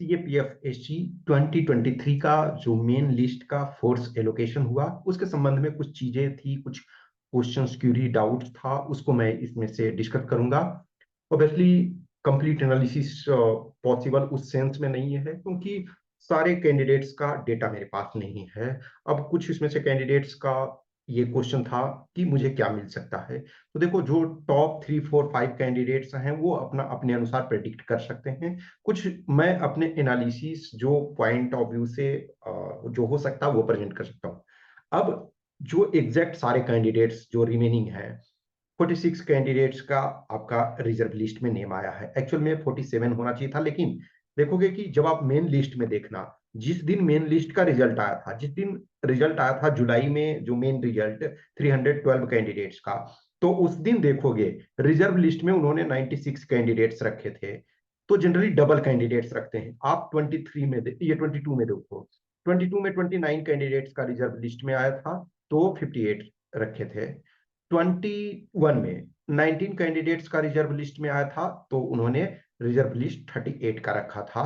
CAPF-SC 2023 का जो main list का फोर्स एलोकेशन हुआ, उसके संबंध में कुछ चीजें थी, कुछ क्वेश्चन क्यूरी डाउट था, उसको मैं इसमें से डिस्कस करूंगा। ऑब्वियसली कंप्लीट एनालिसिस पॉसिबल उस सेंस में नहीं है, क्योंकि सारे कैंडिडेट्स का डेटा मेरे पास नहीं है। अब कुछ इसमें से कैंडिडेट्स का ये क्वेश्चन था कि मुझे क्या मिल सकता है। तो देखो, जो टॉप 3, 4, 5 कैंडिडेट्स हैं वो अपना अपने अनुसार प्रेडिक्ट कर सकते हैं। कुछ मैं अपने एनालिसिस जो पॉइंट ऑफ व्यू से जो हो सकता है वो प्रेजेंट कर सकता हूँ। अब जो एग्जैक्ट सारे कैंडिडेट्स जो रिमेनिंग है, 46 कैंडिडेट्स का आपका रिजर्व लिस्ट में नेम आया है। एक्चुअल में 47 होना चाहिए था, लेकिन देखोगे कि जब आप मेन लिस्ट में देखना, जिस दिन मेन लिस्ट का रिजल्ट आया था, जिस दिन रिजल्ट आया था जुलाई में, जो मेन रिजल्ट 312 कैंडिडेट्स का, तो उस दिन देखोगे रिजर्व लिस्ट में उन्होंने 96 कैंडिडेट्स रखे थे। तो जनरली डबल कैंडिडेट्स रखते हैं। आप 23 में ये 22 में देखो, 22 में 29 कैंडिडेट्स का रिजर्व लिस्ट में आया था, तो 58 रखे थे। 21 में 19 कैंडिडेट्स का रिजर्व लिस्ट में आया था, तो उन्होंने रिजर्व लिस्ट 38 का रखा था,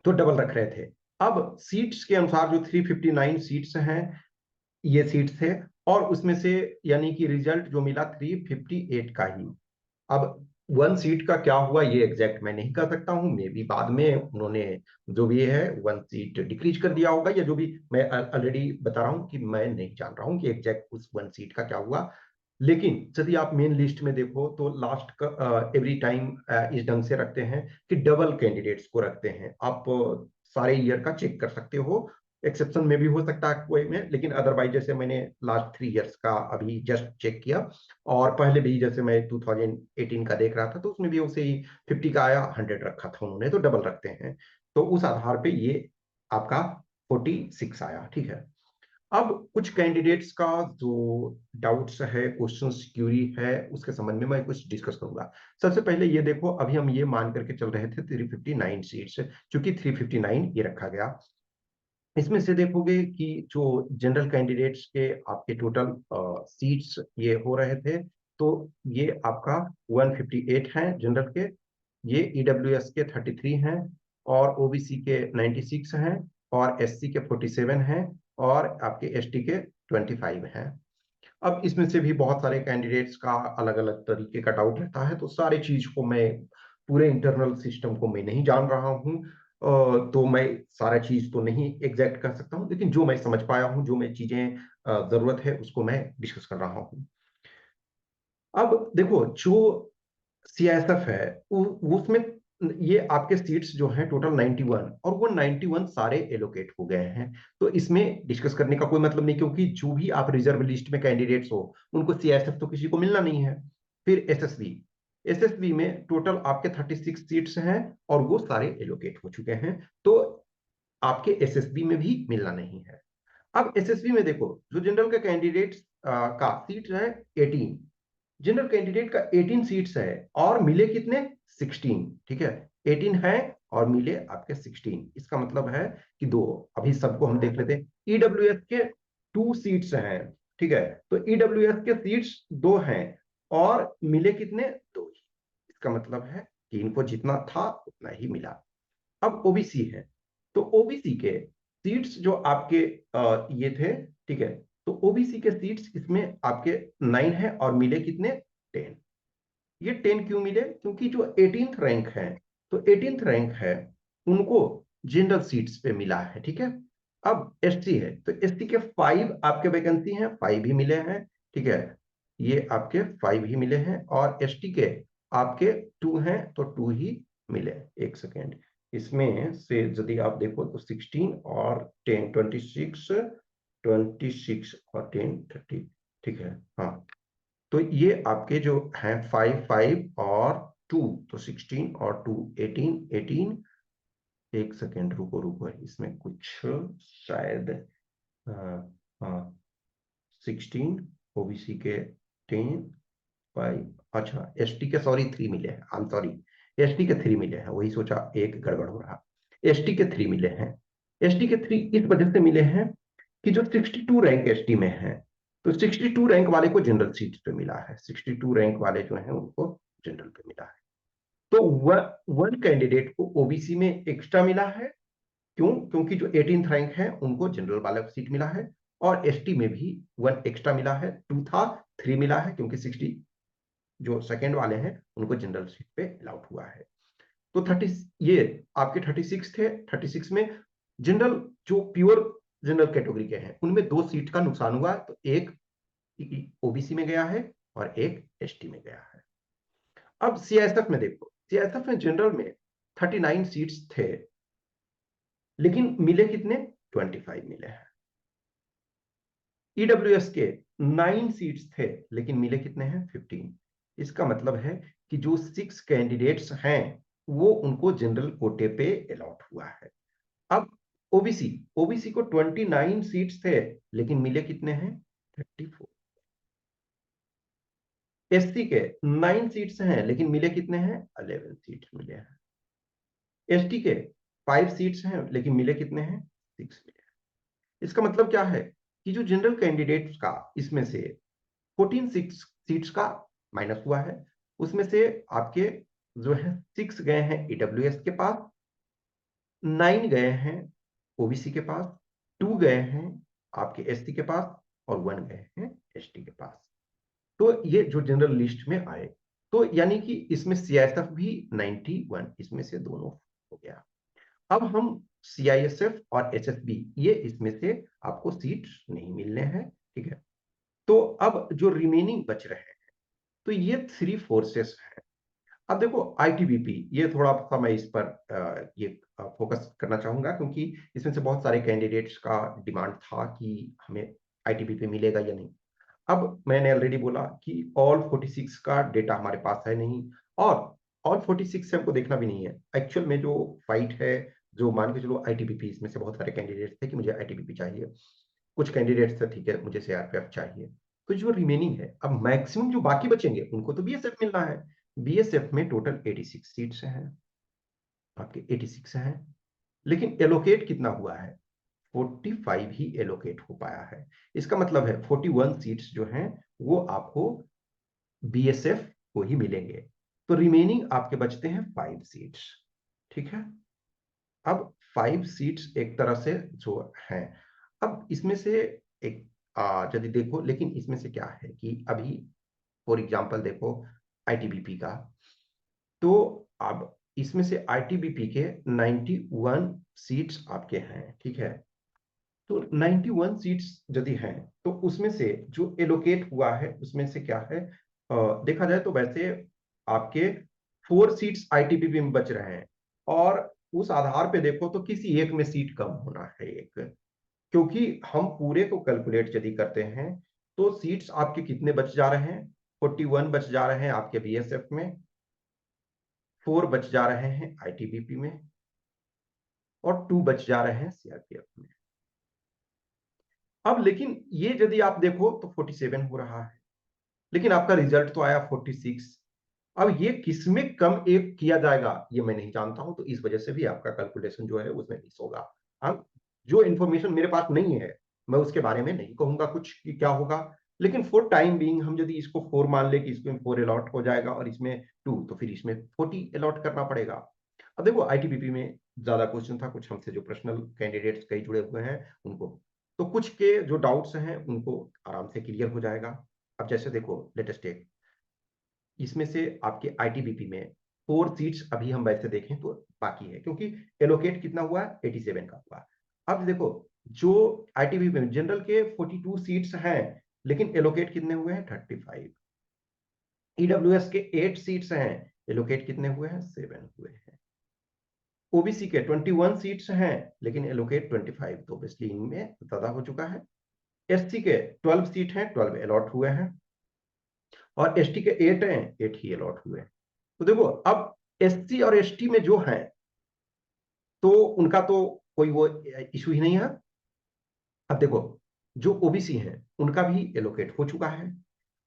तो डबल रख रहे थे। अब सीट्स के अनुसार जो 359 सीट्स हैं, ये सीट्स थे, और उसमें से यानी कि रिजल्ट जो मिला 358 का ही। अब 1 सीट का क्या हुआ ये एग्जैक्ट मैं नहीं कर सकता हूं, मे बी बाद में उन्होंने जो भी है 1 सीट डिक्रीज कर दिया होगा, या जो भी, मैं ऑलरेडी बता रहा हूं कि मैं नहीं जान रहा हूं कि एग्जैक्ट उस 1 सीट का क्या हुआ। लेकिन यदि आप मेन लिस्ट में देखो तो लास्ट का एवरी टाइम इस ढंग से रखते हैं कि डबल कैंडिडेट्स को रखते हैं। आप सारे ईयर का चेक कर सकते हो, एक्सेप्शन में भी हो सकता है कोई में, लेकिन अदरवाइज जैसे मैंने लास्ट 3 इयर्स का अभी जस्ट चेक किया, और पहले भी जैसे मैं 2018 का देख रहा था, तो उसमें भी उसे ही 50 का आया, 100 रखा था उन्होंने, तो डबल रखते हैं। तो उस आधार पे ये आपका 46 आया, ठीक है। अब कुछ कैंडिडेट्स का जो डाउट्स है, क्वेश्चंस क्यूरी है, उसके संबंध में मैं कुछ डिस्कस करूंगा। सबसे पहले ये देखो, अभी हम ये मान करके चल रहे थे 359 सीट्स, चूंकि 359 ये रखा गया। इसमें से देखोगे कि जो जनरल कैंडिडेट्स के आपके टोटल सीट्स ये हो रहे थे, तो ये आपका 158 हैं जनरल के, ये ईडब्ल्यूएस के 33 हैं, और ओबीसी के 96 हैं, और एससी के 47 हैं, और आपके एसटी के 25 हैं। अब इसमें से भी बहुत सारे कैंडिडेट्स का अलग अलग तरीके का डाउट रहता है, तो सारी चीज को मैं, पूरे इंटरनल सिस्टम को मैं नहीं जान रहा हूँ, तो मैं सारा चीज तो नहीं एग्जैक्ट कर सकता हूँ, लेकिन जो मैं समझ पाया हूँ, जो मैं चीजें जरूरत है उसको मैं डिस्कस कर रहा हूँ। अब देखो, जो सीआईएसएफ है उसमें ये आपके सीट्स जो हैं टोटल 91, और वो 91 सारे एलोकेट हो गए हैं। तो इसमें डिस्कस करने का कोई मतलब नहीं, क्योंकि जो भी आप रिजर्व लिस्ट में कैंडिडेट्स हो, उनको सीआईएसएफ तो किसी को मिलना नहीं है। फिर एसएसबी, एसएसबी में टोटल आपके 36 सीट्स हैं, और वो सारे एलोकेट हो चुके हैं, तो आपके एसएसबी में भी मिलना नहीं है। अब एसएसबी में देखो, जो जनरल का कैंडिडेट का सीट है 18, जनरल कैंडिडेट का 18 सीट्स है, और मिले कितने, 16, ठीक है। 18 है और मिले आपके 16, इसका मतलब है कि दो। अभी सबको हम देख लेते हैं। ईडब्ल्यूएस के 2 सीट्स हैं, ठीक है, तो ईडब्ल्यूएस के सीट्स 2 हैं, और मिले कितने, 2। इसका मतलब है कि इनको जितना था उतना ही मिला। अब ओबीसी है, तो ओबीसी के सीट्स जो आपके ये थे, ठीक है, तो ओबीसी के सीट्स इसमें आपके 9 है, और मिले कितने, 10। ये 10 क्यों मिले, क्योंकि जो 18th रैंक है, तो 18th रैंक है उनको जनरल सीट्स पे मिला है, ठीक है। अब एसटी है, तो एसटी के 5 आपके वैकेंसी हैं, 5 ही मिले हैं, ठीक है, ये आपके 5 ही मिले हैं, और एसटी के आपके 2 हैं, तो 2 ही मिले। एक सेकेंड, इसमें से यदि आप देखो तो 16 और 10, 26, 26 और 10, 30, ठीक है, हाँ। तो ये आपके जो हैं 5, 5 और 2, तो 16 और 2, 18, 18। एक सेकेंड, रुको रुको, इसमें कुछ शायद, हाँ, 16 ओबीसी के 10, 5, अच्छा एसटी के सॉरी 3 मिले हैं, आई एम सॉरी, एसटी के 3 मिले हैं, वही सोचा एक गड़बड़ हो रहा। एसटी के 3 मिले हैं। एसटी के 3 इस वजह से मिले हैं कि जो 62 रैंक एसटी में है, तो 62 रैंक वाले को जनरल सीट पे मिला है, 62 रैंक वाले जो हैं उनको जनरल पे मिला है। तो वह वन कैंडिडेट को ओबीसी में एक्स्ट्रा मिला है। क्यों? क्योंकि जो 18th रैंक है उनको जनरल वाला सीट मिला है, और एसटी में भी वन एक्स्ट्रा मिला है, टू था, थ्री मिला है, क्योंकि 60 जो सेकंड वाले हैं उनको जनरल सीट पे अलाउड हुआ है। तो 30 ये आपके 36 थे, 36 में जनरल जो प्योर जनरल कैटेगरी के हैं उनमें 2 सीट का नुकसान हुआ, तो एक ओबीसी में गया है और एक एसटी में गया है। अब सीआईएसएफ में देखो, सीआईएसएफ में जनरल में 39 सीट्स थे, लेकिन मिले कितने? 25 मिले हैं। ईडब्ल्यूएस के 9 सीट्स थे, लेकिन मिले कितने हैं? 15। इसका मतलब है कि जो 6 कैंडिडेट्स हैं वो उनको जनरल कोटे पे अलॉट हुआ है। अब ओबीसी, ओबीसी को 29 सीट्स थे, लेकिन मिले कितने हैं? 34। एससी के 9 सीट्स हैं, लेकिन मिले कितने हैं? 11 सीट्स मिले हैं। एसटी के 5 सीट्स हैं, लेकिन मिले कितने हैं? 6 मिले हैं। इसका मतलब क्या है कि जो जनरल कैंडिडेट्स का इसमें से 14 सीट्स का माइनस हुआ है, उसमें से आपके जो है 6 गए हैं ईडब्ल्यूएस के पास, 9 गए हैं ओबीसी के पास, 2 गए हैं आपके एसटी के पास, और 1 गए हैं एसटी के पास। तो ये जो जनरल लिस्ट में आए, तो यानी कि इसमें सीआईएसएफ भी 91, इसमें से दोनों हो गया। अब हम सीआईएसएफ और एसएसबी, ये इसमें से आपको सीट नहीं मिलने हैं, ठीक है। तो अब जो रिमेनिंग बच रहे हैं, तो ये 3 फोर्सेस हैं। अब देखो आईटीबीपी, ये थोड़ा सा मैं इस पर ये फोकस करना चाहूंगा, क्योंकि इसमें से बहुत सारे कैंडिडेट्स का डिमांड था कि हमें आईटीबीपी मिलेगा या नहीं। अब मैंने ऑलरेडी बोला कि ऑल 46 का डेटा हमारे पास है नहीं, और ऑल 46 से हमको देखना भी नहीं है। एक्चुअल में जो फाइट है, जो मान के चलो आईटीबीपी, इसमें से बहुत सारे कैंडिडेट्स थे कि मुझे आईटीबीपी चाहिए, कुछ कैंडिडेट्स थे ठीक है मुझे सीआरपीएफ चाहिए। तो जो रिमेनिंग है, अब मैक्सिमम जो बाकी बचेंगे उनको तो बीएसएफ मिलना है। बीएसएफ में टोटल 86 सीट्स हैं, आपके 86 हैं, लेकिन एलोकेट कितना हुआ है? 45 ही एलोकेट हो पाया है। इसका मतलब है 41 सीट्स जो हैं वो आपको बीएसएफ को ही मिलेंगे। तो रिमेनिंग आपके बचते हैं 5 सीट्स, ठीक है। अब 5 सीट्स एक तरह से जो हैं, अब इसमें से एक यदि देखो, लेकिन इसमें से क्या है कि अभी फॉर एग्जांपल देखो आईटीबीपी का, तो अब इसमें से आईटीबीपी के 91 सीट्स आपके हैं, ठीक है। तो 91 सीट्स यदि हैं, तो उसमें से जो एलोकेट हुआ है उसमें से क्या है, देखा जाए तो वैसे आपके 4 सीट्स आईटीबीपी में बच रहे हैं, और उस आधार पे देखो तो किसी एक में सीट कम होना है एक, क्योंकि हम पूरे को कैलकुलेट यदि करते हैं तो सीट्स आपके कितने बच जा रहे हैं? 41 बच जा रहे हैं आपके बीएसएफ में, 4 बच जा रहे हैं आईटीबीपी में, और 2 बच जा रहे हैं सीआरपीएफ में। अब लेकिन ये यदि आप देखो तो 47 हो रहा है, लेकिन आपका रिजल्ट तो आया 46। अब ये किसमें कम एक किया जाएगा ये मैं नहीं जानता हूं, तो इस वजह से भी आपका कैलकुलेशन जो है उसमें मिस होगा। अब जो इन्फॉर्मेशन मेरे पास नहीं है, मैं उसके बारे में नहीं कहूंगा कुछ कि क्या होगा, लेकिन फॉर टाइम बीइंग हम यदि इसको 4 मान ले कि इसमें 4 अलॉट हो जाएगा और इसमें 2, तो फिर इसमें 40 अलॉट करना पड़ेगा। अब देखो आईटीबीपी में ज्यादा क्वेश्चन था, कुछ हमसे जो पर्सनल कैंडिडेट्स कई जुड़े हुए हैं उनको, तो कुछ के जो डाउट्स हैं उनको आराम से क्लियर हो जाएगा। अब जैसे देखो लेटेस्ट टेक, इसमें से आपके आईटीबीपी में 4 सीट्स अभी हम वैसे देखें तो बाकी है, क्योंकि एलोकेट कितना हुआ? 87 का हुआ। अब देखो जो आईटीबीपी में जनरल के 42 सीट्स हैं, लेकिन एलोकेट कितने हुए हैं? 35। ईडब्ल्यूएस के 8 सीट्स हैं, एलोकेट कितने हुए हैं? 7 हुए हैं। ओबीसी के 21 सीट्स हैं, लेकिन एलोकेट 25, तो ऑब्वियसली इनमें ज्यादा हो चुका है। एससी के 12 सीट हैं, 12 अलॉट हुए हैं, और एसटी के 8 हैं, 8 ही अलॉट हुए हैं। तो देखो अब एससी और एसटी में जो है तो उनका तो कोई वो इशू ही नहीं है। अब देखो जो ओबीसी हैं उनका भी एलोकेट हो चुका है।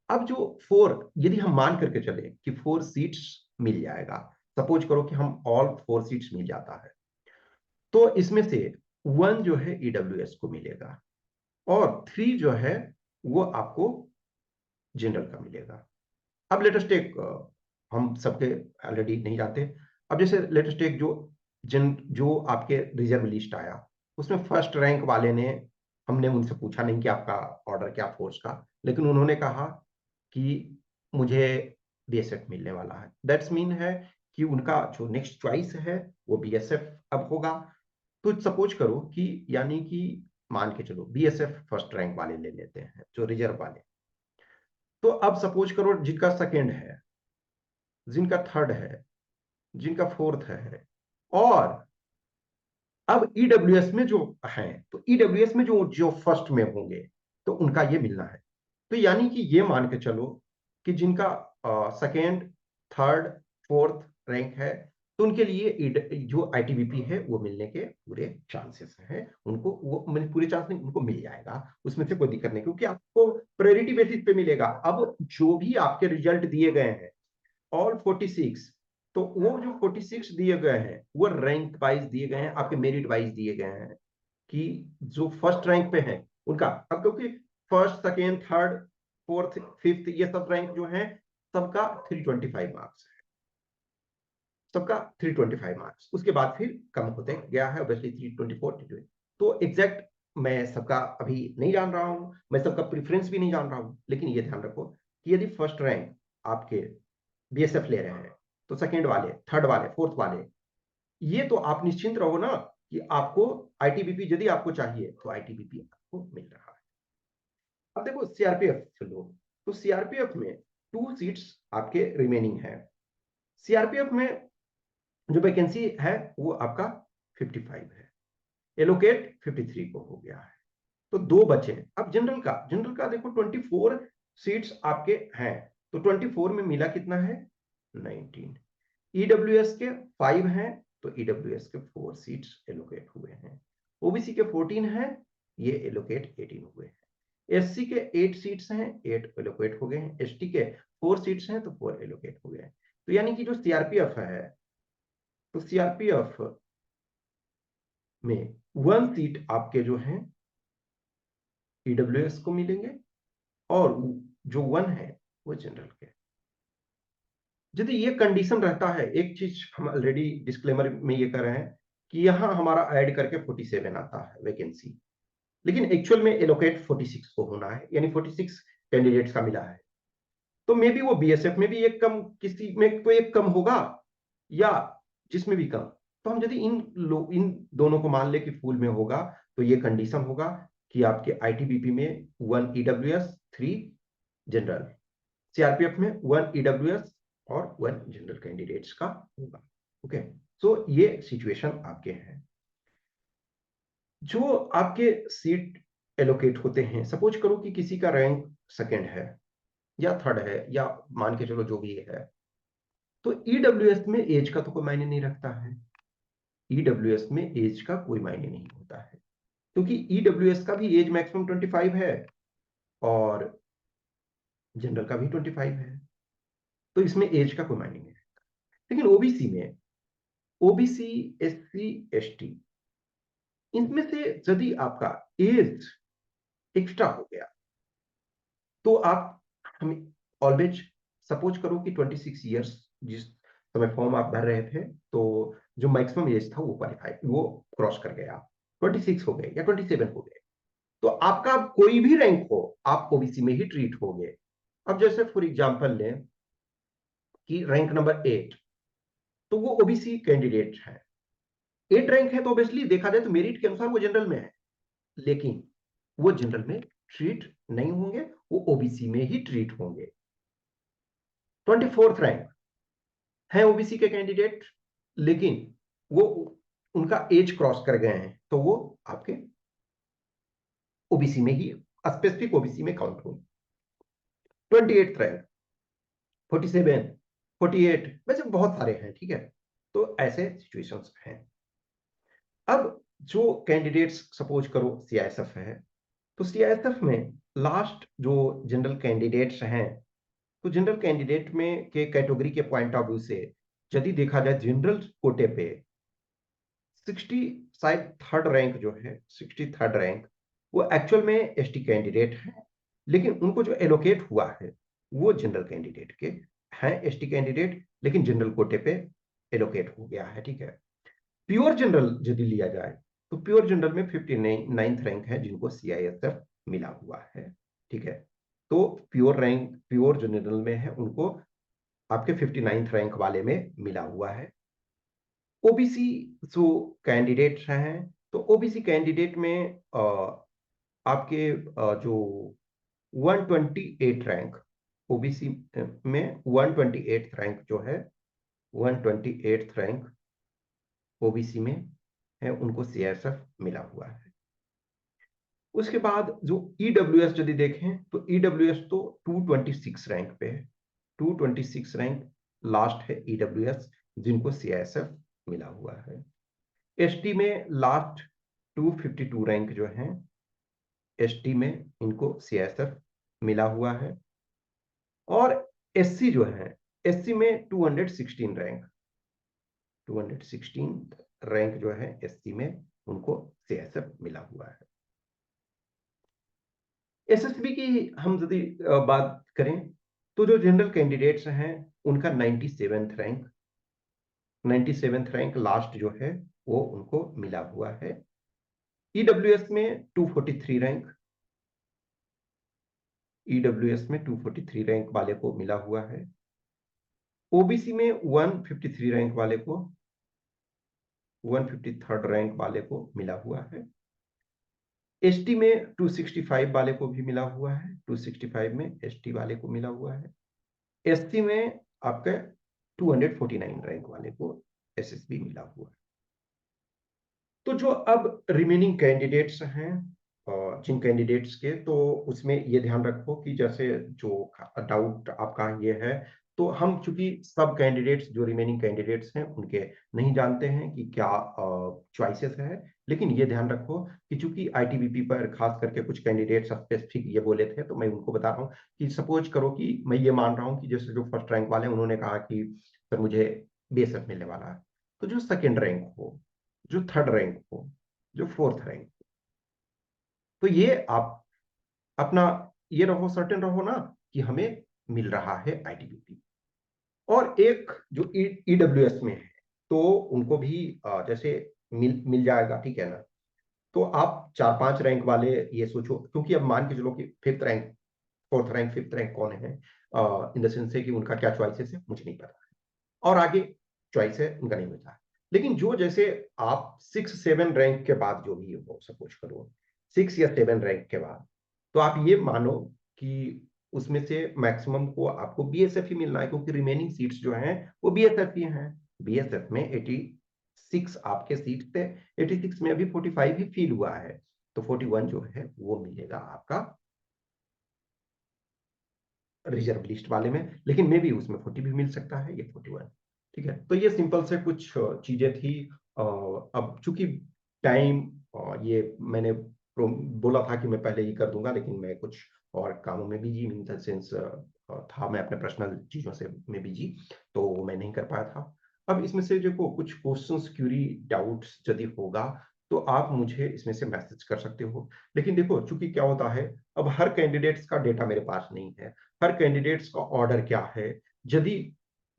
अब जो 4, यदि हम मान करके चले कि 4 सीट्स मिल जाएगा, सपोज करो कि हम ऑल 4 सीट्स मिल जाता है, तो इसमें से 1 जो है ईडब्ल्यूएस को मिलेगा, और 3 जो है वो आपको जनरल का मिलेगा। अब लेटेस्ट एक हम सबके ऑलरेडी नहीं जानते, अब जैसे लेटेस्ट टेक जो आपके रिजर्व लिस्ट आया, उसमें फर्स्ट रैंक वाले ने, हमने उनसे पूछा नहीं कि आपका ऑर्डर क्या फोर्स का, लेकिन उन्होंने कहा कि मुझे बीएसएफ मिलने वाला है। दैट्स मीन है कि उनका जो नेक्स्ट चॉइस है वो बीएसएफ अब होगा। तो सपोज करो कि, यानी कि मान के चलो बीएसएफ फर्स्ट रैंक वाले ले लेते हैं, जो रिजर्व वाले। तो अब सपोज करो जिनका सेकेंड है, जिनका थर्ड है, जिनका फोर्थ है, और अब ईडब्ल्यूएस में जो हैं, तो ईडब्ल्यूएस में जो जो फर्स्ट में होंगे, तो उनका ये मिलना है। तो यानी कि ये मान के चलो कि जिनका सेकेंड, थर्ड, फोर्थ रैंक है, तो उनके लिए जो आईटीबीपी है वो मिलने के पूरे चांसेस हैं। उनको वो मतलब पूरे चांस नहीं, उनको मिल जाएगा, उसमें से कोई दिक्कत नहीं, क्योंकि आपको प्रायोरिटी बेसिस पे मिलेगा। अब जो भी आपके रिजल्ट दिए गए हैं, ऑल 46, तो वो जो 46 दिए गए हैं वो रैंक वाइज दिए गए हैं, आपके मेरिट वाइज दिए गए हैं, कि जो फर्स्ट रैंक पे हैं उनका। अब क्योंकि first, second, third, fourth, fifth, ये सब रैंक जो है, सबका 325 मार्क्स है, सबका 325 मार्क्स। उसके बाद फिर कम होते गया है, ऑब्वियसली 324, तो एग्जैक्ट मैं सबका अभी नहीं जान रहा हूं, मैं सबका प्रेफरेंस भी नहीं जान रहा हूं, लेकिन ये ध्यान रखो कि यदि फर्स्ट रैंक आपके बीएसएफ ले रहे हैं, तो सेकेंड वाले, थर्ड वाले, फोर्थ वाले, ये तो आप निश्चिंत रहो ना कि आपको आईटीबीपी यदि आपको चाहिए तो आईटीबीपी आपको मिल रहा है। अब देखो सीआरपीएफ चलो, तो सीआरपीएफ में 2 सीट्स आपके रिमेनिंग है। सीआरपीएफ में जो वैकेंसी है वो आपका 55 है, एलोकेट 53 को हो गया है, तो 2 बचे। अब जनरल का देखो 24 सीट्स आपके हैं, तो 24 में मिला कितना है, 19। ईडब्ल्यूएस के 5 हैं, तो ईडब्ल्यूएस के 4 सीट्स एलोकेट हुए हैं। ओबीसी के 14 हैं, ये एलोकेट 18 हुए हैं। एससी के 8 सीट्स हैं, 8 एलोकेट हो गए हैं। एसटी के 4 सीट्स हैं, तो 4 एलोकेट हो गए हैं। तो यानी कि जो सीआरपीएफ है, तो सीआरपीएफ में 1 सीट आपके जो है ईडब्ल्यूएस को मिलेंगे, और जो 1 है वो जनरल के। यदि ये कंडीशन रहता है, एक चीज हम ऑलरेडी डिस्क्लेमर में ये कर रहे हैं कि यहां हमारा ऐड करके 47 आता है वैकेंसी, लेकिन एक्चुअल में एलोकेट 46 को होना है, यानी 46 कैंडिडेट्स का मिला है। तो मे बी वो बीएसएफ में भी एक कम, किसी में तो एक कम होगा, या जिसमें भी कम। तो हम यदि इन दोनों को मान ले कि फुल में होगा, तो ये कंडीशन होगा कि आपके आईटीबीपी में 1 ईडब्ल्यूएस, 3 जनरल, सीआरपीएफ में 1 ईडब्ल्यूएस और 1 जनरल कैंडिडेट्स का होगा। ओके, सो ये सिचुएशन आपके हैं। जो आपके सीट एलोकेट होते हैं, सपोज करो कि किसी का रैंक सेकंड है या थर्ड है, या मान के चलो जो भी है, तो ईडब्ल्यूएस में एज का तो कोई मायने नहीं रखता है। ईडब्ल्यूएस में एज का कोई मायने नहीं होता है, क्योंकि ईडब्ल्यूएस का भी एज मैक्सिमम 25 है, और जनरल का भी 25 है, तो इसमें एज का कोई मायने नहीं है। लेकिन ओबीसी में, ओबीसी, एससी, एसटी, इनमें से यदि आपका एज एक्स्ट्रा हो गया, तो आप, हम ऑलवेज सपोज करो कि 26 ईयर्स जिस समय फॉर्म आप भर रहे थे, तो जो मैक्सिमम एज था वो क्वालिफाई, वो क्रॉस कर गया, 26 हो गए या 27 हो गए, तो आपका कोई भी रैंक हो, आप ओबीसी में ही ट्रीट होगे। अब जैसे फॉर एग्जांपल लें कि रैंक नंबर 8, तो वो ओबीसी कैंडिडेट है, 8 रैंक है, तो ऑब्वियसली देखा जाए तो मेरिट के अनुसार वो जनरल में है, लेकिन वो जनरल में ट्रीट नहीं होंगे, वो ओबीसी में ही ट्रीट होंगे। 24th रैंक है ओबीसी के कैंडिडेट, लेकिन वो, उनका एज क्रॉस कर गए हैं, तो वो आपके ओबीसी में ही, स्पेसिफिक ओबीसी में काउंट होंगे। 28th रैंक, 47, 48, वैसे बहुत सारे हैं, ठीक है। तो ऐसे सिचुएशंस हैं। अब जो कैंडिडेट्स, सपोज करो सीआईएसएफ है, तो सीआईएसएफ में लास्ट जो जनरल कैंडिडेट्स हैं, तो जनरल कैंडिडेट में के कैटेगरी के पॉइंट ऑफ व्यू से यदि देखा जाए, जनरल कोटे पे 60, शायद थर्ड रैंक जो है, 63rd रैंक, वो एक्चुअल में एसटी कैंडिडेट है, लेकिन उनको जो एलोकेट हुआ है वो जनरल कैंडिडेट के हैं, एसटी कैंडिडेट, लेकिन जनरल कोटे पे एलोकेट हो गया है, ठीक है। प्योर जनरल यदि लिया जाए तो प्योर जनरल में 59th रैंक है जिनको सीआईएसएफ मिला हुआ है, ठीक है। तो प्योर रैंक प्योर जनरल में है उनको आपके 59th रैंक वाले में मिला हुआ है। ओबीसी जो कैंडिडेट्स हैं, तो ओबीसी कैंडिडेट में आपके जो 128 रैंक ओबीसी में 128 रैंक जो है 128 रैंक ओबीसी में है उनको सीआईएसएफ मिला हुआ है। उसके बाद जो ईडब्ल्यूएस यदि देखें तो ईडब्ल्यूएस तो 226 रैंक पे है, 226 रैंक लास्ट है ईडब्ल्यूएस जिनको सीआईएसएफ मिला हुआ है। एसटी में लास्ट 252 रैंक जो है एसटी में इनको सीआईएसएफ मिला हुआ है। और एससी जो है एससी में 216 रैंक 216 रैंक जो है एससी में उनको सीआईएसएफ मिला हुआ है। एसएसबी की हम यदि बात करें तो जो जनरल कैंडिडेट्स हैं उनका 97th रैंक लास्ट जो है वो उनको मिला हुआ है। ईडब्ल्यूएस में 243 रैंक ईडब्ल्यूएस में 243 रैंक वाले को मिला हुआ है। ओबीसी में 153 रैंक वाले को 153rd रैंक वाले को मिला हुआ है। एसटी में 265 वाले को भी मिला हुआ है, 265 में एसटी वाले को मिला हुआ है। एससी में आपका 249 रैंक वाले को एसएसबी मिला हुआ है। तो जो अब रिमेनिंग कैंडिडेट्स हैं जिन कैंडिडेट्स के, तो उसमें ये ध्यान रखो कि जैसे जो डाउट आपका ये है, तो हम चूंकि सब कैंडिडेट्स जो रिमेनिंग कैंडिडेट्स हैं उनके नहीं जानते हैं कि क्या चॉइसेस है, लेकिन ये ध्यान रखो कि चूंकि आईटीबीपी पर खास करके कुछ कैंडिडेट्स स्पेसिफिक ये बोले थे, तो मैं उनको बता रहा हूँ कि सपोज करो कि मैं ये मान रहा हूँ कि जैसे जो फर्स्ट रैंक वाले उन्होंने कहा कि सर मुझे बीएसएफ मिलने वाला है, तो जो सेकेंड रैंक हो, जो थर्ड रैंक हो, जो फोर्थ रैंक, तो ये आप अपना ये रहो, सर्टेन रहो ना कि हमें मिल रहा है आईटीबीपी। और एक जो ईडब्ल्यूएस में है तो उनको भी जैसे मिल मिल जाएगा, ठीक है ना। तो आप 4-5 रैंक वाले ये सोचो, क्योंकि अब मान के चलो कि fifth rank fourth rank fifth rank कौन है, इन द सेंस से कि उनका क्या चॉइसेस है मुझे नहीं पता है, और आगे चॉइस है उनका नहीं मिलता है। लेकिन जो जैसे आप 6-7 रैंक के बाद जो भी हो, सपोज करो 6 या 7 रैंक के बाद, तो आप ये मानो कि उसमें से मैक्सिमम को आपको बीएसएफ ही मिलना है, क्योंकि रिमेनिंग सीट्स जो हैं वो बीएसएफ ही हैं। बीएसएफ में 86 आपके सीट थे, 86 में अभी 45 ही फील हुआ है, तो 41 जो है वो मिलेगा आपका रिजर्व लिस्ट वाले में, लेकिन मे भी उसमें 40 भी मिल सकता है, ये 41, ठीक है। तो ये सिंपल से कुछ चीजें थी। अब चूंकि टाइम ये मैंने बोला था कि मैं पहले ही कर दूंगा, लेकिन मैं कुछ और कामों में बिजी, इन द सेंस था, मैं अपने पर्सनल चीजों से में बिजी, तो मैं नहीं कर पाया था। अब इसमें से देखो कुछ क्वेश्चंस, क्यूरी, डाउट्स यदि होगा तो आप मुझे इसमें से मैसेज कर सकते हो। लेकिन देखो चूंकि क्या होता है, अब हर कैंडिडेट्स का डेटा मेरे पास नहीं है, हर कैंडिडेट्स का ऑर्डर क्या है। यदि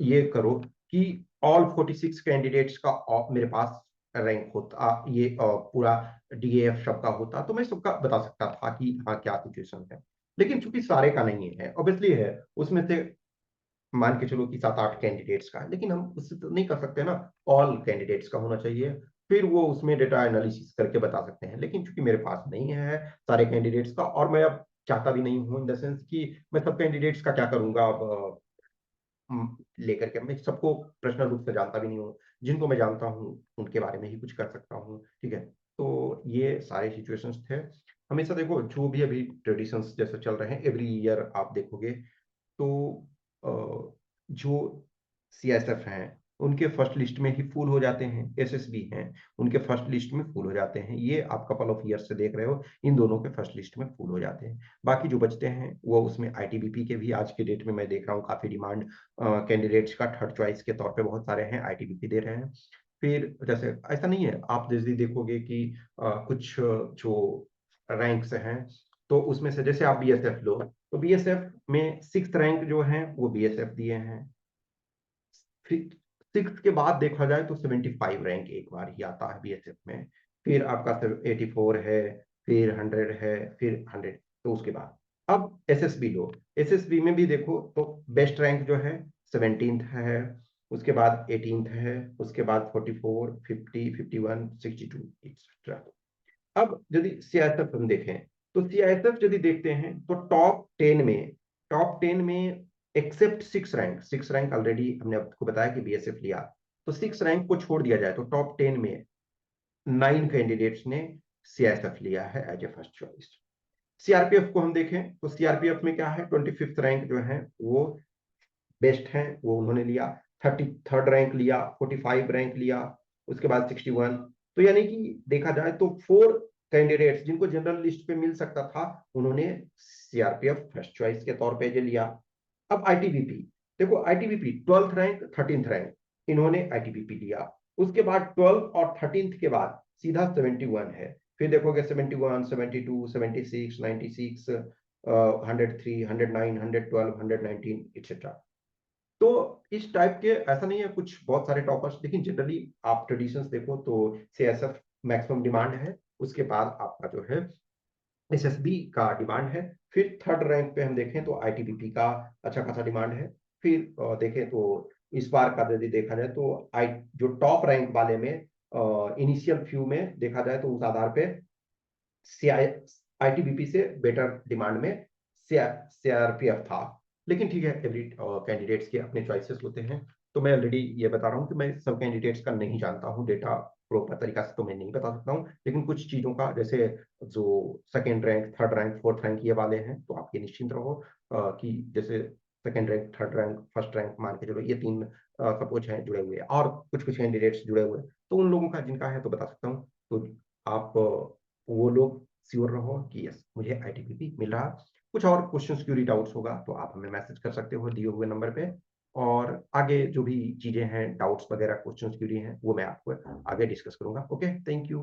ये करो कि ऑल 46 कैंडिडेट्स का मेरे पास रैंक होता, ये पूरा डीएफ सबका होता, तो मैं सबका बता सकता था कि हाँ क्या सिचुएशन है। लेकिन चूंकि सारे का नहीं है, ऑब्वियसली है उसमें से मान के चलो कि 7-8 कैंडिडेट्स का है, लेकिन हम उससे तो नहीं कर सकते ना, ऑल कैंडिडेट्स का होना चाहिए, फिर वो उसमें डेटा एनालिसिस करके बता सकते हैं। लेकिन चूंकि मेरे पास नहीं है सारे कैंडिडेट्स का, और मैं अब चाहता भी नहीं हूं इन द सेंस कि मैं सब कैंडिडेट्स का क्या करूंगा अब लेकर के, मैं सबको पर्सनल रूप से जानता भी नहीं हूँ, जिनको मैं जानता हूँ उनके बारे में ही कुछ कर सकता हूँ, ठीक है। तो ये सारे सिचुएशंस थे। हमेशा देखो जो भी अभी ट्रेडिशंस जैसे चल रहे हैं, एवरी ईयर आप देखोगे तो जो सीएसएफ हैं उनके फर्स्ट लिस्ट में ही फुल हो जाते हैं, एसएसबी हैं उनके फर्स्ट लिस्ट में फुल हो जाते हैं, ये आप कपल ऑफ ईयर से देख रहे हो, इन दोनों के फर्स्ट लिस्ट में फुल हो जाते हैं। बाकी जो बचते हैं वो उसमें आईटीबीपी के भी आज के डेट में मैं देख रहा हूँ काफी डिमांड कैंडिडेट्स का थर्ड चॉइस के तौर पे बहुत सारे हैं, आईटीबीपी दे रहे हैं। फिर जैसे ऐसा नहीं है, आप जैसे देखोगे कि कुछ जो रैंक्स हैं, तो उसमें से जैसे आप बीएसएफ लो, तो बीएसएफ में 6th रैंक जो है वो बीएसएफ दिए हैं, 6 के बाद देखा जाए तो 75 रैंक एक बार ही आता है बीएसएफ में, फिर आपका 84 है, फिर 100 है, फिर 100। तो उसके बाद अब एसएसबी लो, एसएसबी में भी देखो तो बेस्ट रैंक जो है 17th है, उसके बाद 18th है, उसके बाद 44, 50, 51, 62 एक्सेट्रा। अब यदि सीआईएसएफ हम देखें तो सीआईएसएफ यदि देखते हैं तो टॉप 10 में एक्सेप्ट 6 रैंक, 6 रैंक ऑलरेडी हमने आपको बताया कि बीएसएफ लिया, तो 6 रैंक को छोड़ दिया जाए तो टॉप 10 में 9 कैंडिडेट्स ने सीआईएसएफ लिया है as a first choice. CRPF को हम देखें तो सीआरपीएफ में क्या है, 25th रैंक जो है वो बेस्ट है, वो उन्होंने लिया। 33rd रैंक लिया, 45 रैंक लिया, उसके बाद 61। तो यानी कि देखा जाए तो 4 कैंडिडेट्स जिनको जनरल लिस्ट पे मिल सकता था, उन्होंने सीआरपीएफ फर्स्ट चॉइस के तौर पे जो लिया। अब आईटीबीपी देखो, ITBP 12th rank 13th rank, इन्होंने आईटीबीपी लिया। उसके बाद 12 और 13th के बाद सीधा 71 है, फिर देखोगे 71, 72, 76, 96, 103, 109, 112, 119 एक्सेट्रा। तो इस टाइप के ऐसा नहीं है कुछ बहुत सारे टॉपर्स, लेकिन जनरली आप ट्रेडिशंस देखो तो सीएसएफ मैक्सिमम डिमांड है, उसके बाद आपका जो है एसएसबी का डिमांड है, फिर 3rd रैंक पे हम देखें तो आईटीबीपी का अच्छा खासा डिमांड है, फिर देखें तो इस बार का यदि देखा जाए तो आई जो टॉप रैंक वाले में इनिशियल फ्यू में देखा जाए तो उस आधार पे सीआई आईटीबीपी से बेटर डिमांड में सीआरपीएफ था। लेकिन ठीक है, एवरी कैंडिडेट्स के अपने चॉइसेस होते हैं। तो मैं ऑलरेडी ये बता रहा हूँ कि मैं सब कैंडिडेट्स का नहीं जानता हूँ डेटा, प्रॉपर तरीका से तो मैं नहीं बता सकता हूँ, लेकिन कुछ चीज़ों का जैसे जो 2nd rank 3rd rank 4th rank ये वाले हैं तो आप ये निश्चिंत रहो कि जैसे 2nd rank 3rd rank 1st rank मान के चलो, ये 3 सपोज हैं जुड़े हुए, और कुछ कुछ कैंडिडेट्स जुड़े हुए, तो उन लोगों का जिनका है तो बता सकता हूँ। तो आप वो लोग श्योर रहो कि यस मुझे आईटीबीपी मिल रहा। कुछ और क्वेश्चंस क्यूरी डाउट्स होगा तो आप हमें मैसेज कर सकते हो दिए हुए नंबर पे, और आगे जो भी चीजें हैं डाउट्स वगैरह क्वेश्चंस क्यूरी हैं वो मैं आपको आगे डिस्कस करूंगा। Okay, thank you.